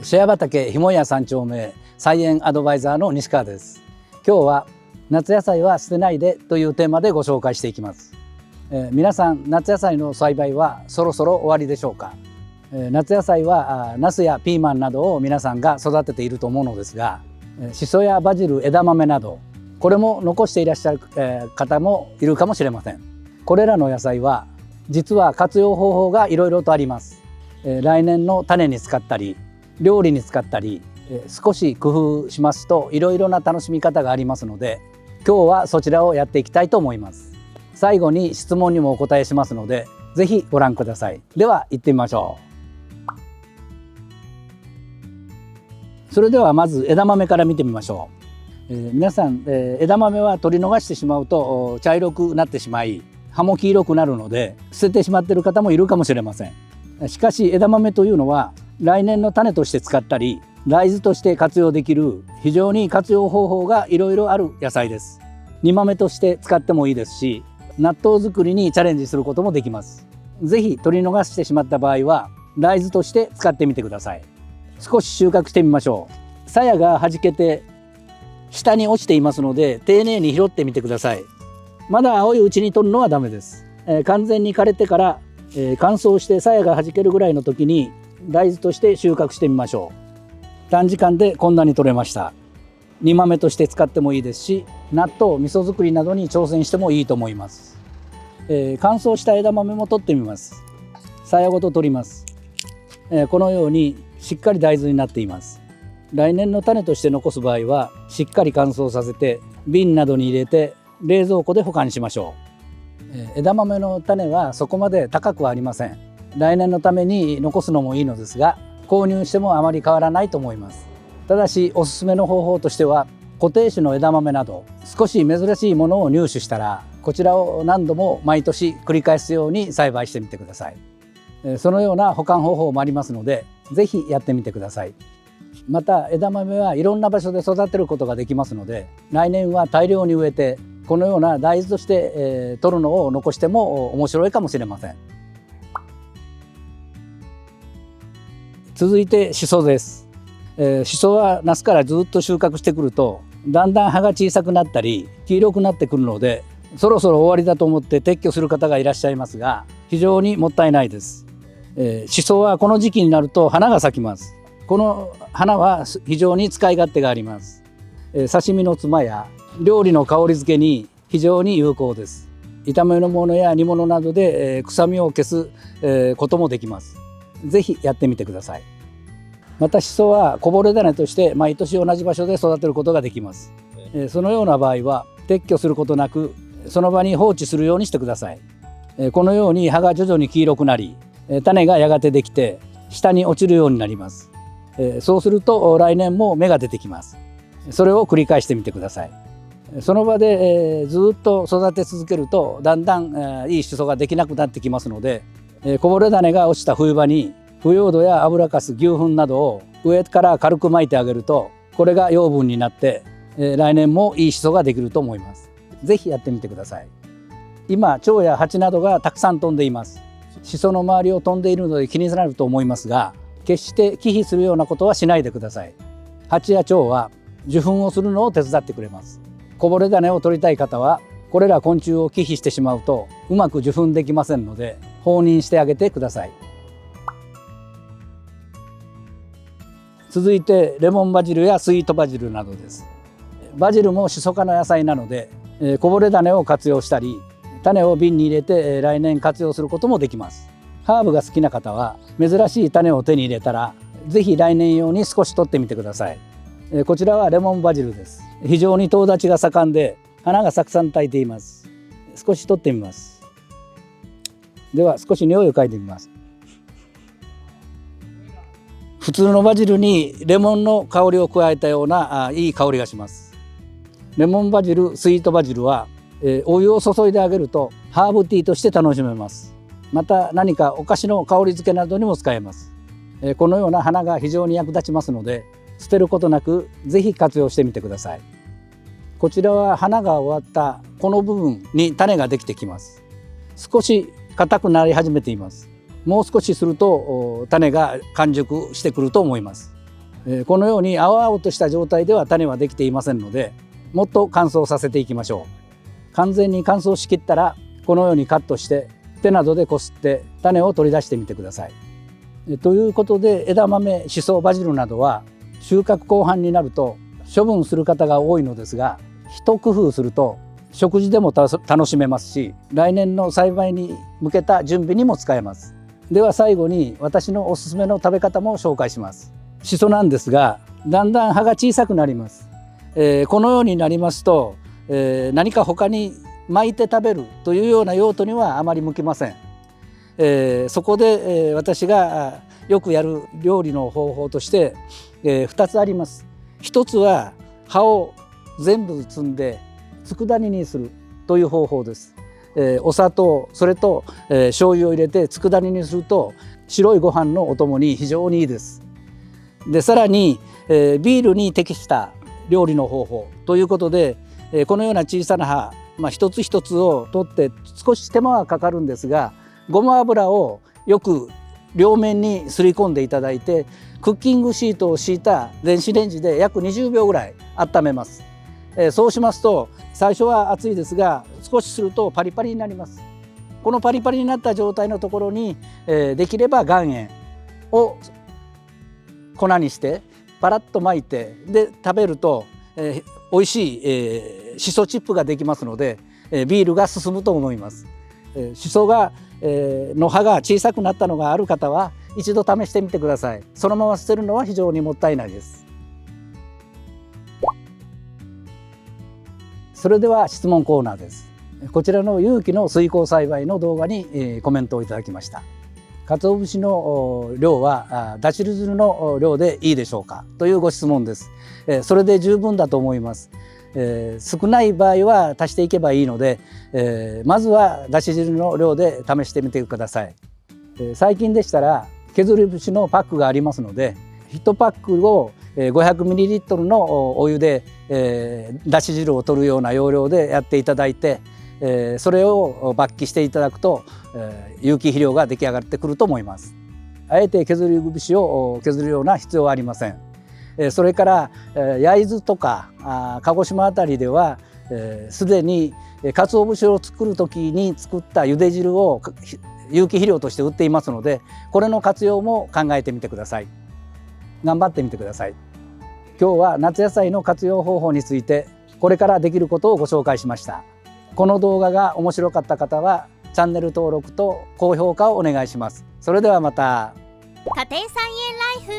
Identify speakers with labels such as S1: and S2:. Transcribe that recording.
S1: シェア畑ひもや3丁目菜園アドバイザーの西川です。今日は夏野菜は捨てないでというテーマでご紹介していきます。皆さん夏野菜の栽培はそろそろ終わりでしょうか。夏野菜はナスやピーマンなどを皆さんが育てていると思うのですが、シソやバジル、枝豆などこれも残していらっしゃる方もいるかもしれません。これらの野菜は実は活用方法がいろいろとあります。来年の種に使ったり料理に使ったり少し工夫しますといろいろな楽しみ方がありますので、今日はそちらをやっていきたいと思います。最後に質問にもお答えしますのでぜひご覧ください。では行ってみましょう。それではまず枝豆から見てみましょう。皆さん、枝豆は取り逃してしまうと茶色くなってしまい葉も黄色くなるので捨ててしまっている方もいるかもしれません。しかし枝豆というのは来年の種として使ったり大豆として活用できる非常に活用方法がいろいろある野菜です。煮豆として使ってもいいですし、納豆作りにチャレンジすることもできます。ぜひ取り逃してしまった場合は大豆として使ってみてください。少し収穫してみましょう。鞘が弾けて下に落ちていますので丁寧に拾ってみてください。まだ青いうちに取るのはダメです。完全に枯れてから乾燥して鞘が弾けるぐらいの時に大豆として収穫してみましょう。短時間でこんなに取れました。煮豆として使ってもいいですし、納豆味噌作りなどに挑戦してもいいと思います。乾燥した枝豆も取ってみます。鞘ごと取ります。このようにしっかり大豆になっています。来年の種として残す場合はしっかり乾燥させて瓶などに入れて冷蔵庫で保管しましょう。枝豆の種はそこまで高くはありません。来年のために残すのもいいのですが、購入してもあまり変わらないと思います。ただしおすすめの方法としては固定種の枝豆など少し珍しいものを入手したらこちらを何度も毎年繰り返すように栽培してみてください。そのような保管方法もありますのでぜひやってみてください。また枝豆はいろんな場所で育てることができますので、来年は大量に植えてこのような大豆として、取るのを残しても面白いかもしれません。続いてシソです。シソは夏からずっと収穫してくるとだんだん葉が小さくなったり黄色くなってくるのでそろそろ終わりだと思って撤去する方がいらっしゃいますが、非常にもったいないです。シソはこの時期になると花が咲きます。この花は非常に使い勝手があります。刺身のつまや料理の香り付けに非常に有効です。炒め物や煮物などで臭みを消すこともできます。ぜひやってみてください。またシソはこぼれ種として毎年同じ場所で育てることができます。そのような場合は撤去することなくその場に放置するようにしてください。このように葉が徐々に黄色くなり種がやがてできて下に落ちるようになります。そうすると来年も芽が出てきます。それを繰り返してみてください。その場でずっと育て続けるとだんだんいいシソができなくなってきますので、こぼれ種が落ちた冬場に腐葉土や油かす、牛糞などを上から軽く撒いてあげるとこれが養分になって来年もいいシソができると思います。ぜひやってみてください。今蝶や蜂などがたくさん飛んでいます。シソの周りを飛んでいるので気になると思いますが、決して忌避するようなことはしないでください。蜂や蝶は受粉をするのを手伝ってくれます。こぼれ種を取りたい方はこれら昆虫を忌避してしまうとうまく受粉できませんので放任してあげてください。続いてレモンバジルやスイートバジルなどです。バジルもシソ科の野菜なのでこぼれ種を活用したり種を瓶に入れて来年活用することもできます。ハーブが好きな方は珍しい種を手に入れたらぜひ来年用に少し取ってみてください。こちらはレモンバジルです。非常にとう立ちが盛んで花がたくさん咲いています。少し取ってみます。では少し匂いを嗅いでみます。普通のバジルにレモンの香りを加えたようないい香りがします。レモンバジル、スイートバジルはお湯を注いであげるとハーブティーとして楽しめます。また何かお菓子の香り付けなどにも使えます。このような花が非常に役立ちますので捨てることなくぜひ活用してみてください。こちらは花が終わったこの部分に種ができてきます。少し硬くなり始めています。もう少しすると種が完熟してくると思います。このように青々とした状態では種はできていませんので、もっと乾燥させていきましょう。完全に乾燥しきったらこのようにカットして手などでこすって種を取り出してみてください。ということで、枝豆、シソ、バジルなどは収穫後半になると処分する方が多いのですが、一工夫すると食事でも楽しめますし、来年の栽培に向けた準備にも使えます。では最後に私のおすすめの食べ方も紹介します。シソなんですが、だんだん葉が小さくなります。このようになりますと、何か他に巻いて食べるというような用途にはあまり向きません。そこで、私がよくやる料理の方法として、2つあります。1つは葉を全部摘んで佃煮にするという方法です。お砂糖、それと、醤油を入れて佃煮にすると白いご飯のお供に非常にいいです。でさらに、ビールに適した料理の方法ということで、このような小さな葉、一つ一つを取って少し手間はかかるんですが、ごま油をよく両面にすり込んでいただいて、クッキングシートを敷いた電子レンジで約20秒ぐらい温めます。そうしますと最初は熱いですが、少しするとパリパリになります。このパリパリになった状態のところに、できれば岩塩を粉にしてパラッと巻いて、で食べると、美味しい、シソチップができますので、ビールが進むと思います。シソが、の葉が小さくなったのがある方は一度試してみてください。そのまま捨てるのは非常にもったいないです。それでは質問コーナーです。こちらの有機の水耕栽培の動画に、コメントをいただきました。鰹節の量はだし汁の量でいいでしょうかというご質問です。それで十分だと思います。少ない場合は足していけばいいので、まずはだし汁の量で試してみてください。最近でしたら削り節のパックがありますので、1パックを 500ml のお湯でだし汁を取るような要領でやっていただいて、それを抜気していただくと有機肥料が出来上がってくると思います。あえて削り節を削るような必要はありません。それから焼津とか鹿児島あたりではすでに鰹節を作る時に作った茹で汁を有機肥料として売っていますので、これの活用も考えてみてください。頑張ってみてください。今日は夏野菜の活用方法についてこれからできることをご紹介しました。この動画が面白かった方はチャンネル登録と高評価をお願いします。それではまた。
S2: 家庭菜園ライフ